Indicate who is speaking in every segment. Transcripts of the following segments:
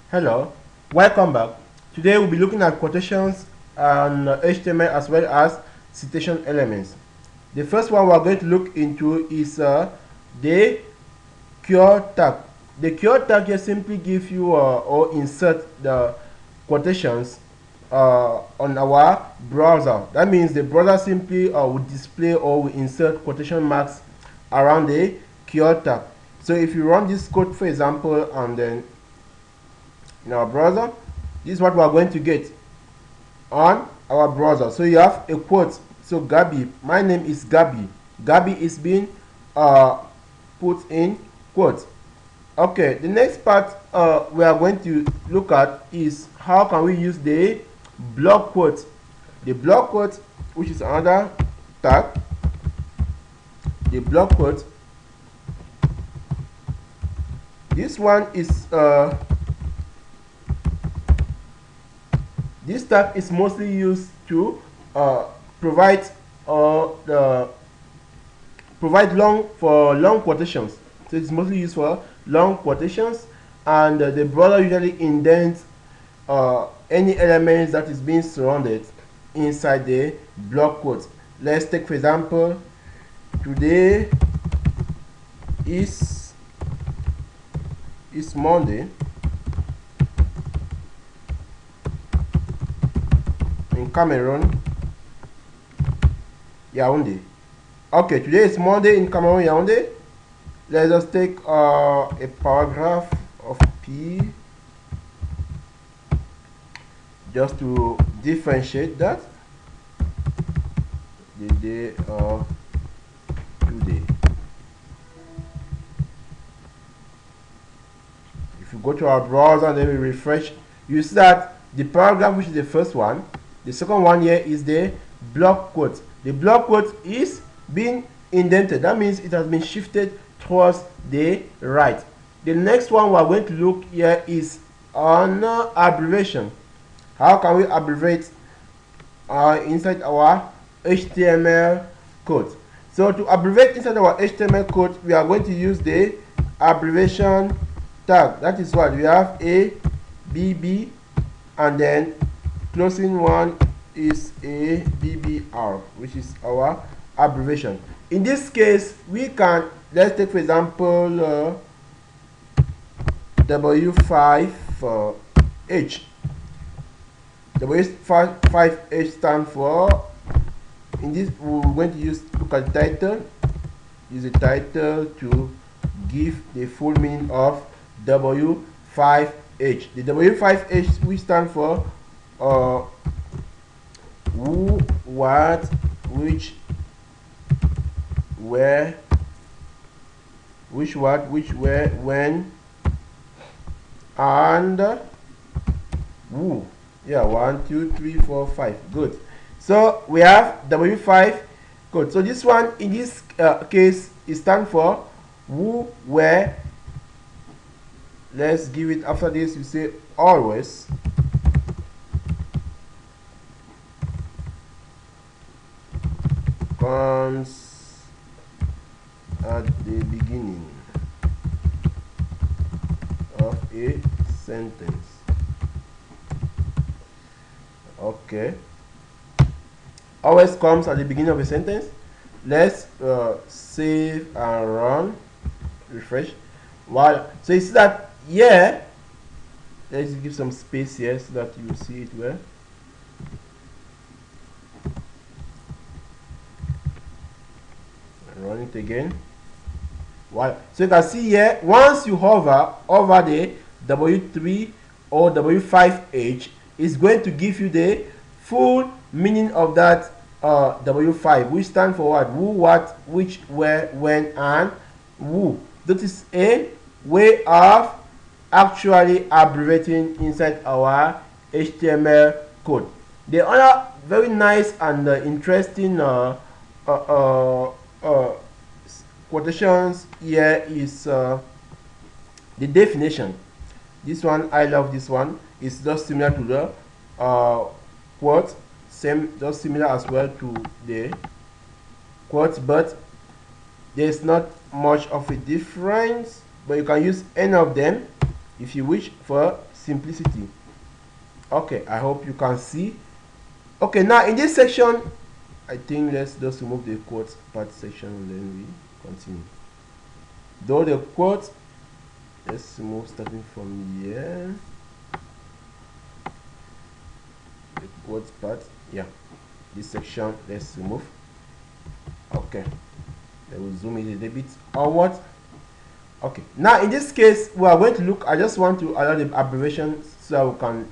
Speaker 1: Hello, welcome back. Today we'll be looking at quotations and HTML as well as citation elements. The first one we're going to look into is the cure tag. The cure tag here simply gives you or insert the quotations on our browser. That means the browser simply will display or will insert quotation marks around the cure tag. So if you run this code, for example, and then in our browser, this is what we are going to get on our browser. So you have a quote. So Gabi, my name is Gabi. Gabi is being put in quotes. Okay, the next part we are going to look at is how can we use the block quote. The block quote, which is another tag. The block quote. This one is this tag is mostly used to provide long quotations. So it's mostly used for long quotations, and the browser usually indents any elements that is being surrounded inside the block quote. Let's take, for example, today is Monday in Cameroon, Yaoundé. Okay, today is Monday in Cameroon, Yaoundé. Let's just take a paragraph of P just to differentiate that. The day of today. If you go to our browser and then we refresh, you see that the paragraph, which is the first one, the second one here is the block quote. The block quote is being indented. That means it has been shifted towards the right. The next one we are going to look here is on abbreviation. How can we abbreviate inside our HTML code? So to abbreviate inside our HTML code, we are going to use the abbreviation tag. That is what we have: a, bb, and then closing one is a bbr, which is our abbreviation. In this case, we can, let's take for example W5H. W5H stand for, in this we're going to look at the title, use the title to give the full meaning of W5H. The W5H, we stand for who, what, which, where, which, what, which, where, when, and who. Yeah, 1, 2, 3, 4, 5. Good. So we have W5 code. So this one, in this case, it stands for who, where. Let's give it, after this you say always. Comes at the beginning of a sentence. Okay. Always comes at the beginning of a sentence. Let's save and run. Refresh. Wow. So you see that here. Let's give some space here so that you see it well. Run it again. Wow. So you can see here, once you hover over the W3 or W5H, it's going to give you the full meaning of that W5, which stands for what? Who, what, which, where, when, and who. That is a way of actually abbreviating inside our HTML code. The other very nice and interesting quotations here is the definition. This one, I love this one. It's just similar to the quote, just similar as well to the quote, but there's not much of a difference. But you can use any of them if you wish for simplicity. Okay, I hope you can see. Okay, now in this section, I think let's just remove the quotes part section and then we continue. Though the quotes, let's remove starting from here. The quotes part, yeah. This section, let's remove. Okay, then we'll zoom in a little bit onward. Okay, now in this case, we are going to look. I just want to allow the abbreviation so we can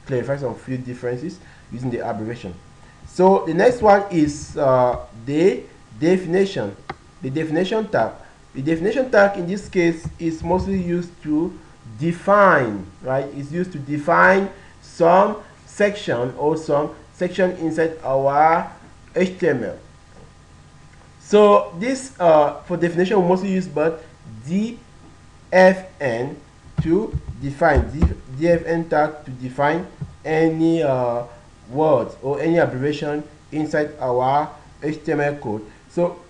Speaker 1: clarify some few differences using the abbreviation. So the next one is the definition. The definition tag. The definition tag in this case is mostly used to define, right? It's used to define some section or some section inside our HTML. So this for definition we mostly use but dfn to define dfn tag to define any words or any abbreviation inside our HTML code. So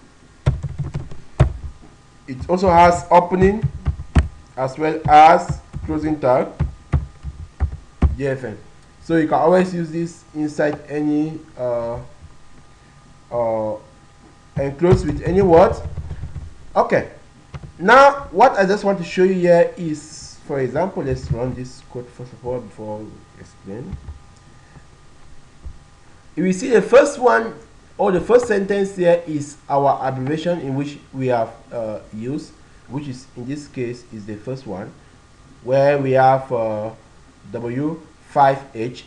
Speaker 1: it also has opening as well as closing tag dfn. So you can always use this inside any enclosed with any word. Okay, now what I just want to show you here is, for example, let's run this code first of all before we explain. If you see the first one or the first sentence here is our abbreviation in which we have used, which is in this case is the first one where we have W5H,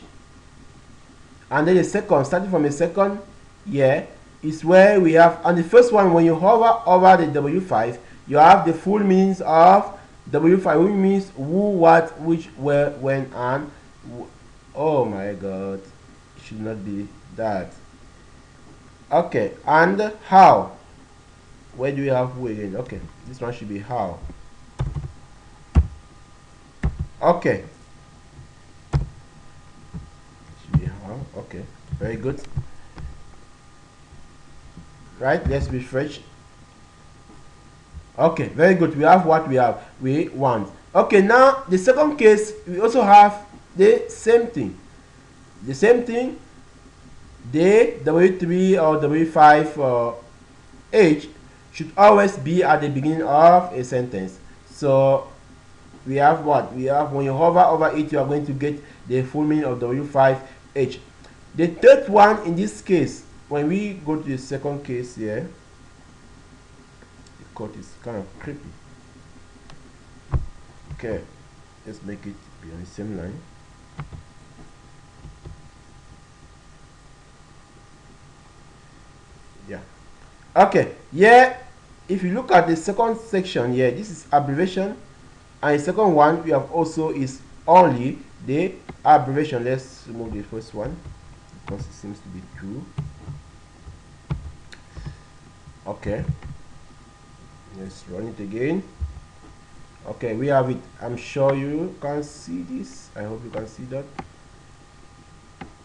Speaker 1: and then the second, starting from the second here, is where we have, and the first one, when you hover over the W5, you have the full meanings of W5, which means who, what, which, where, when, and oh my god, it should not be that. Okay, and how. Where do we have who again? Okay, this one should be how. Okay, should be how. Okay, very good. Right, let's refresh. Okay, very good. We have what we want. Okay, now the second case, we also have the same thing. The same thing, the W3 or W5 H should always be at the beginning of a sentence. So we have what? We have, when you hover over it, you are going to get the full meaning of W5H. The third one in this case, when we go to the second case here, the code is kind of creepy. Okay, let's make it be on the same line. Yeah. Okay, yeah, if you look at the second section here, this is abbreviation, and the second one we have also is only the abbreviation. Let's remove the first one because it seems to be true. Okay, let's run it again. Okay, we have it. I'm sure you can see this. I hope you can see that.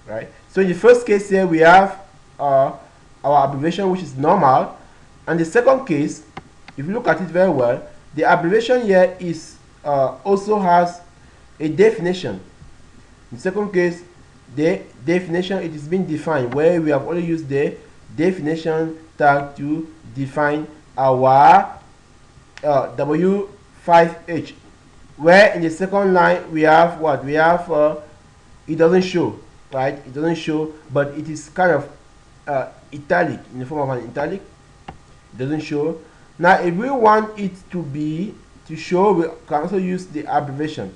Speaker 1: Right, so in the first case here we have our abbreviation, which is normal, and the second case, if you look at it very well, the abbreviation here is also has a definition. In the second case, the definition, it is being defined, where we have only used the definition tag to define our W5H, where in the second line we have what? We have it doesn't show, right? It doesn't show, but it is kind of italic, in the form of an italic. It doesn't show. Now if we want it to show, we can also use the abbreviation,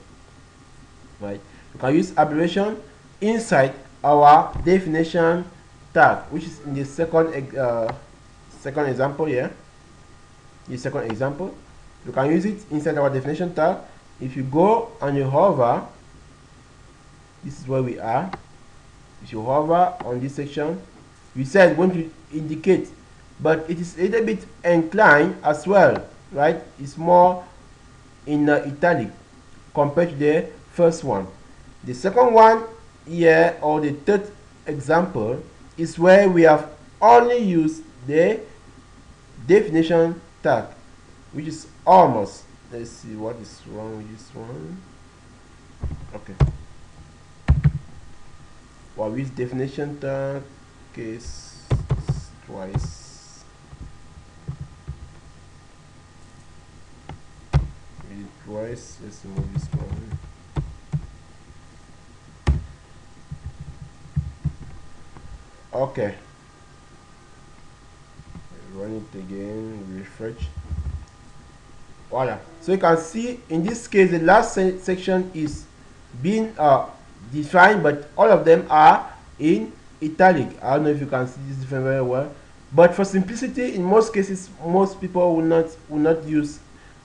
Speaker 1: right? We can use abbreviation inside our definition tag, which is in the second example here. The second example, you can use it inside our definition tag. If you go and you hover, this is where we are. If you hover on this section, we said going to indicate, but it is a little bit inclined as well, right? It's more in italic compared to the first one. The second one here, or the third example, is where we have only used the definition tag, which is almost, let's see what is wrong with this one. Okay. Well, with definition tag case twice. Read it twice. Let's remove this one. Okay. Run it again. Refresh. Voila. So you can see in this case the last section is being defined, but all of them are in italic. I don't know if you can see this different very well, but for simplicity, in most cases, most people will not use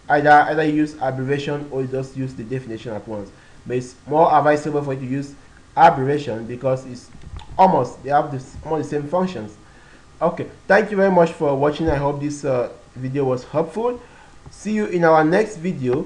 Speaker 1: either use abbreviation or just use the definition at once. But it's more advisable for you to use abbreviation because it's almost they have almost the same functions. Okay, thank you very much for watching. I hope this video was helpful. See you in our next video.